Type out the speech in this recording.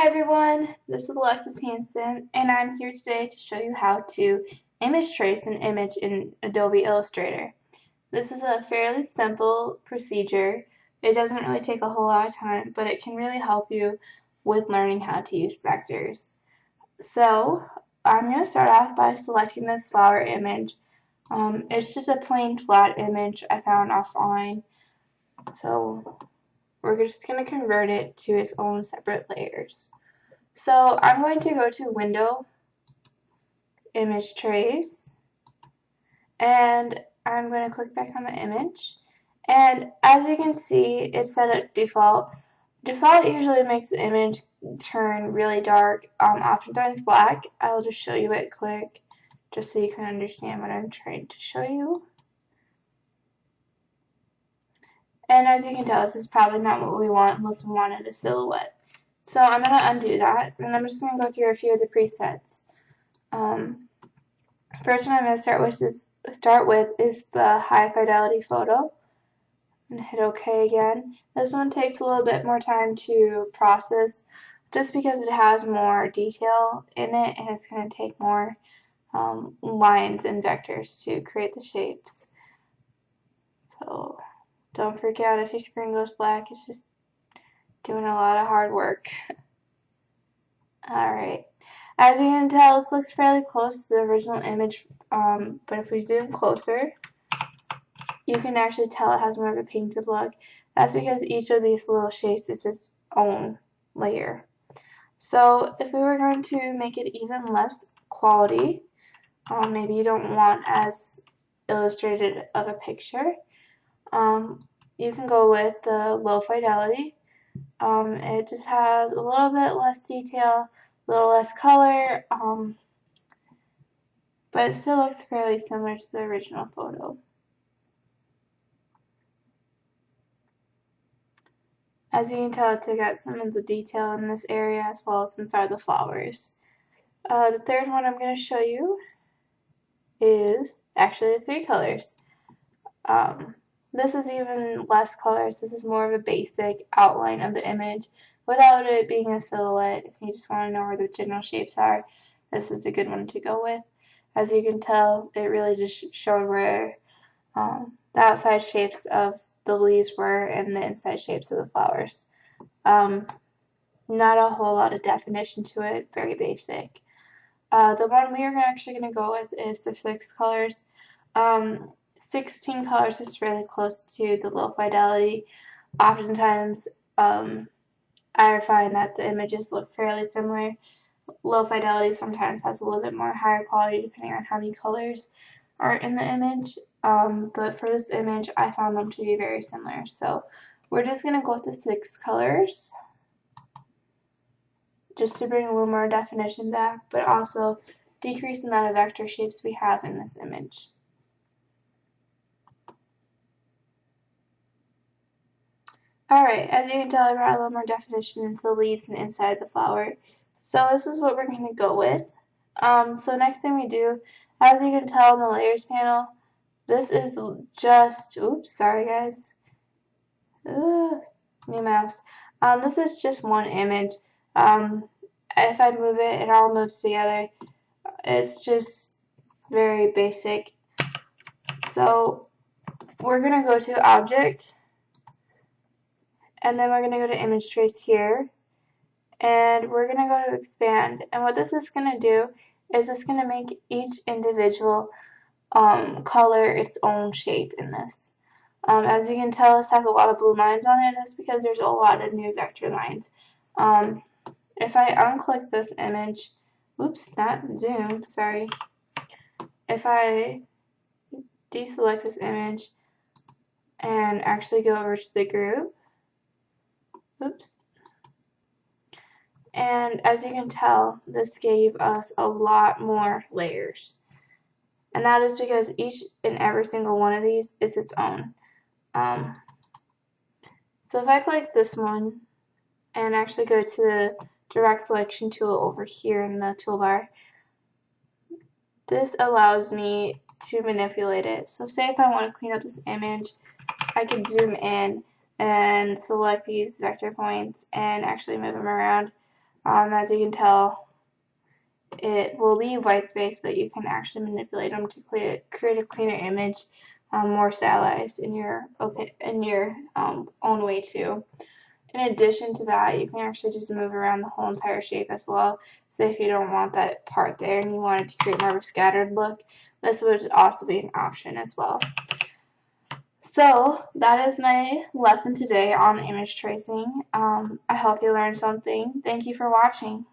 Hi everyone, this is Alexis Hansen, and I'm here today to show you how to image trace an image in Adobe Illustrator. This is a fairly simple procedure. It doesn't really take a whole lot of time, but it can really help you with learning how to use vectors. So I'm going to start off by selecting this flower image. It's just a plain flat image I found offline, so we're just going to convert it to its own separate layers. So I'm going to go to Window, Image Trace, and I'm going to click back on the image. And as you can see, it's set at default. Default usually makes the image turn really dark, oftentimes black. I'll just show you it quick, just so you can understand what I'm trying to show you. And as you can tell, this is probably not what we want unless we wanted a silhouette. So I'm going to undo that, and I'm just going to go through a few of the presets. First one I'm going to start with is the high fidelity photo, and hit OK again. This one takes a little bit more time to process, just because it has more detail in it, and it's going to take more lines and vectors to create the shapes. So don't freak out if your screen goes black. It's just doing a lot of hard work. Alright, as you can tell, this looks fairly close to the original image, but if we zoom closer, you can actually tell it has more of a painted look. That's because each of these little shapes is its own layer. So if we were going to make it even less quality, maybe you don't want as illustrated of a picture, you can go with the low fidelity. It just has a little bit less detail, a little less color, but it still looks fairly similar to the original photo. As you can tell, it took out some of the detail in this area as well as inside the flowers. The third one I'm going to show you is actually the 3 colors. This is even less colors. This is more of a basic outline of the image without it being a silhouette. If you just want to know where the general shapes are, this is a good one to go with. As you can tell, it really just showed where the outside shapes of the leaves were and the inside shapes of the flowers. Not a whole lot of definition to it, very basic. The one we are actually going to go with is the 6 colors. 16 colors is fairly close to the low fidelity. Oftentimes, I find that the images look fairly similar. Low fidelity sometimes has a little bit more higher quality depending on how many colors are in the image. But for this image, I found them to be very similar. So we're just going to go with the 6 colors, just to bring a little more definition back, but also decrease the amount of vector shapes we have in this image. Alright, as you can tell, I brought a little more definition into the leaves and inside the flower. So this is what we're going to go with. So next thing we do, as you can tell in the layers panel, this is just, oops, sorry guys, new mouse. This is just one image. If I move it, it all moves together. It's just very basic. So we're going to go to Object, and then we're going to go to Image Trace here, and we're going to go to Expand. And what this is going to do is it's going to make each individual color its own shape in this. As you can tell, this has a lot of blue lines on it. That's because there's a lot of new vector lines. If I unclick this image, oops, not zoom, sorry. If I deselect this image and actually go over to the group, oops, and as you can tell, this gave us a lot more layers. And that is because each and every single one of these is its own. So if I click this one and actually go to the direct selection tool over here in the toolbar, this allows me to manipulate it. So say if I want to clean up this image, I can zoom in and select these vector points and actually move them around. As you can tell, it will leave white space, but you can actually manipulate them to create a cleaner image, more stylized in your own way too. In addition to that, you can actually just move around the whole entire shape as well. So if you don't want that part there and you wanted to create more of a scattered look, this would also be an option as well. So that is my lesson today on image tracing. I hope you learned something. Thank you for watching.